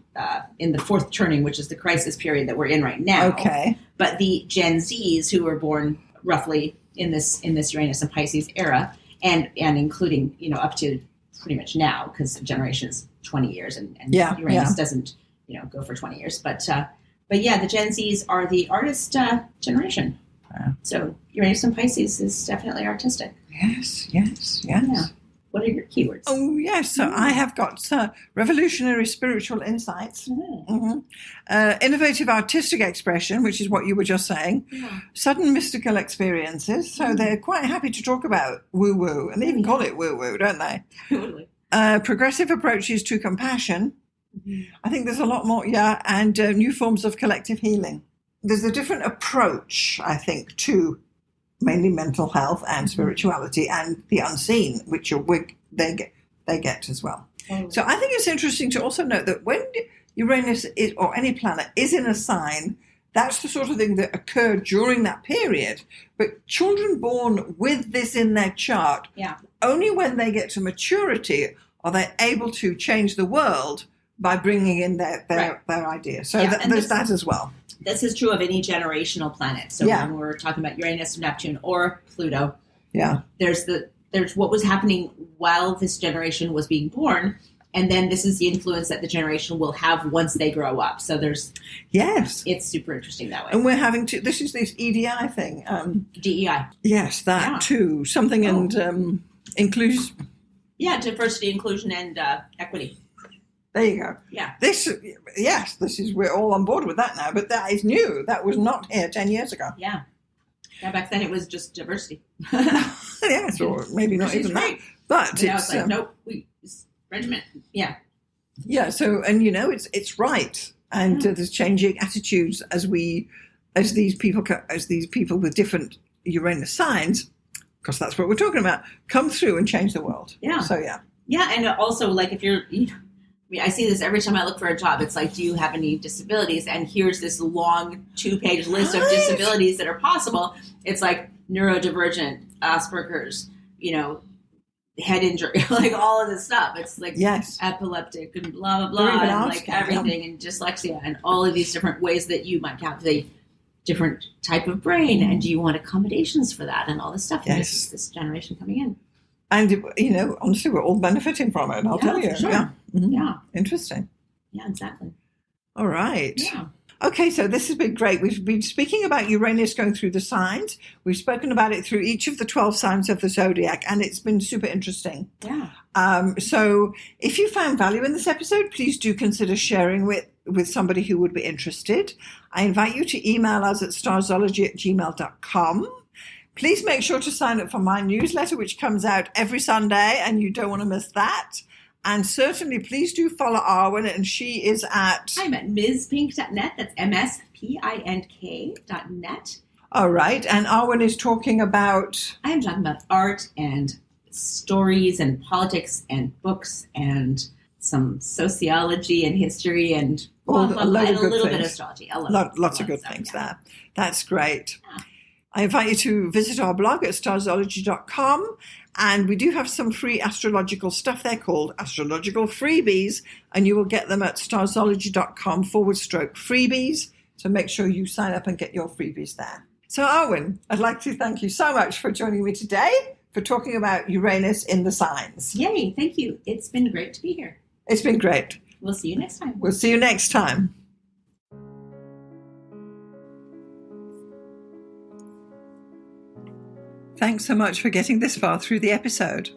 in the fourth turning, which is the crisis period that we're in right now. Okay. But the Gen Zs who were born roughly in this Uranus and Pisces era, and including, up to pretty much now, because the generation is 20 years and Uranus doesn't, go for 20 years. But yeah, the Gen Zs are the artist generation. So Uranus and Pisces is definitely artistic. Yes. Yeah. What are your keywords? Oh, yes. So I have got revolutionary spiritual insights, innovative artistic expression, which is what you were just saying, sudden mystical experiences. So they're quite happy to talk about woo-woo, and they even call it woo-woo, don't they? Totally. Progressive approaches to compassion. I think there's a lot more, and new forms of collective healing. There's a different approach, I think, to mainly mental health and spirituality and the unseen, which they get as well. So I think it's interesting to also note that when Uranus is, or any planet is in a sign, that's the sort of thing that occurred during that period. But children born with this in their chart, only when they get to maturity are they able to change the world by bringing in their ideas. So there's that as well. This is true of any generational planet. So when we're talking about Uranus, Neptune, or Pluto, there's what was happening while this generation was being born, and then this is the influence that the generation will have once they grow up. So it's super interesting that way. And we're having to. This is this EDI thing. DEI. Yes, that too. Something and inclusion. Yeah, diversity, inclusion, and equity. There you go. Yeah. This is, we're all on board with that now, but that is new. That was not here 10 years ago. Yeah. Yeah, back then it was just diversity. Yes, or maybe not even that. But now it's like, nope, regiment. Yeah. Yeah, so, and it's right. And there's changing attitudes as these people with different Uranus signs, because that's what we're talking about, come through and change the world. Yeah. So, yeah. Yeah, and also, like, if you're... I see this every time I look for a job. It's like, do you have any disabilities? And here's this long 2-page list of disabilities that are possible. It's like neurodivergent, Asperger's, head injury, like all of this stuff. It's like epileptic and blah, blah, blah, and like everything, and dyslexia, and all of these different ways that you might have the different type of brain. And do you want accommodations for that and all this stuff? And this generation coming in. And, honestly, we're all benefiting from it, I'll tell you. Sure. Yeah. Mm-hmm. Yeah. Interesting. Yeah, exactly. All right. Yeah. Okay, so this has been great. We've been speaking about Uranus going through the signs. We've spoken about it through each of the 12 signs of the zodiac, and it's been super interesting. Yeah. So if you found value in this episode, please do consider sharing with somebody who would be interested. I invite you to email us at starzology@gmail.com. Please make sure to sign up for my newsletter, which comes out every Sunday, and you don't want to miss that. And certainly, please do follow Arwynne, and she is at... I'm at MsPink.net. That's MSPINK.net. All right. And Arwynne is talking about... I am talking about art and stories and politics and books and some sociology and history and a little bit of astrology. Lots of good things there. That's great. Yeah. I invite you to visit our blog at starzology.com, and we do have some free astrological stuff there called astrological freebies, and you will get them at starzology.com/freebies. So make sure you sign up and get your freebies there. So Arwynne, I'd like to thank you so much for joining me today for talking about Uranus in the signs. Yay, thank you. It's been great to be here. It's been great. We'll see you next time. We'll see you next time. Thanks so much for getting this far through the episode.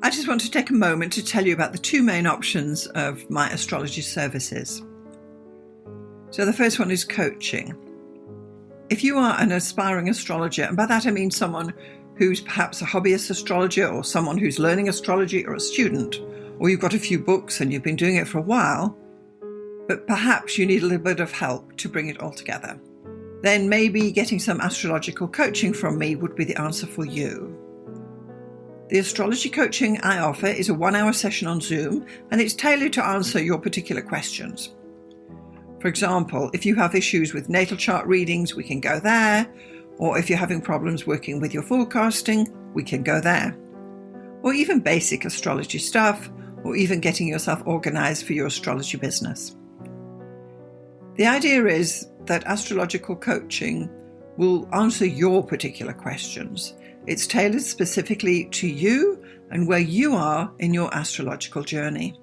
I just want to take a moment to tell you about the two main options of my astrology services. So the first one is coaching. If you are an aspiring astrologer, and by that I mean someone who's perhaps a hobbyist astrologer or someone who's learning astrology or a student, or you've got a few books and you've been doing it for a while, but perhaps you need a little bit of help to bring it all together, then maybe getting some astrological coaching from me would be the answer for you. The astrology coaching I offer is a 1-hour session on Zoom, and it's tailored to answer your particular questions. For example, if you have issues with natal chart readings, we can go there. Or if you're having problems working with your forecasting, we can go there. Or even basic astrology stuff, or even getting yourself organized for your astrology business. The idea is that astrological coaching will answer your particular questions. It's tailored specifically to you and where you are in your astrological journey.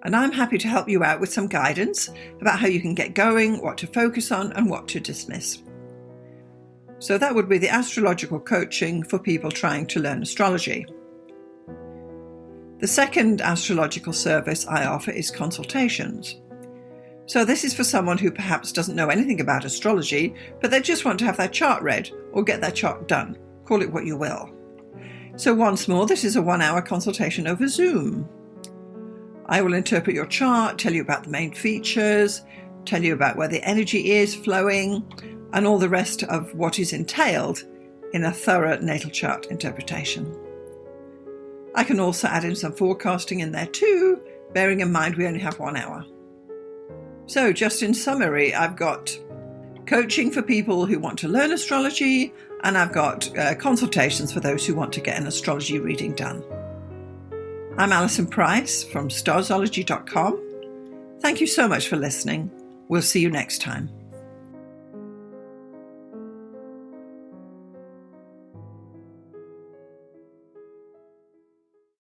And I'm happy to help you out with some guidance about how you can get going, what to focus on, and what to dismiss. So that would be the astrological coaching for people trying to learn astrology. The second astrological service I offer is consultations. So this is for someone who perhaps doesn't know anything about astrology, but they just want to have their chart read or get their chart done. Call it what you will. So once more, this is a 1-hour consultation over Zoom. I will interpret your chart, tell you about the main features, tell you about where the energy is flowing, and all the rest of what is entailed in a thorough natal chart interpretation. I can also add in some forecasting in there too, bearing in mind we only have 1 hour. So just in summary, I've got coaching for people who want to learn astrology, and I've got consultations for those who want to get an astrology reading done. I'm Alison Price from Starzology.com. Thank you so much for listening. We'll see you next time.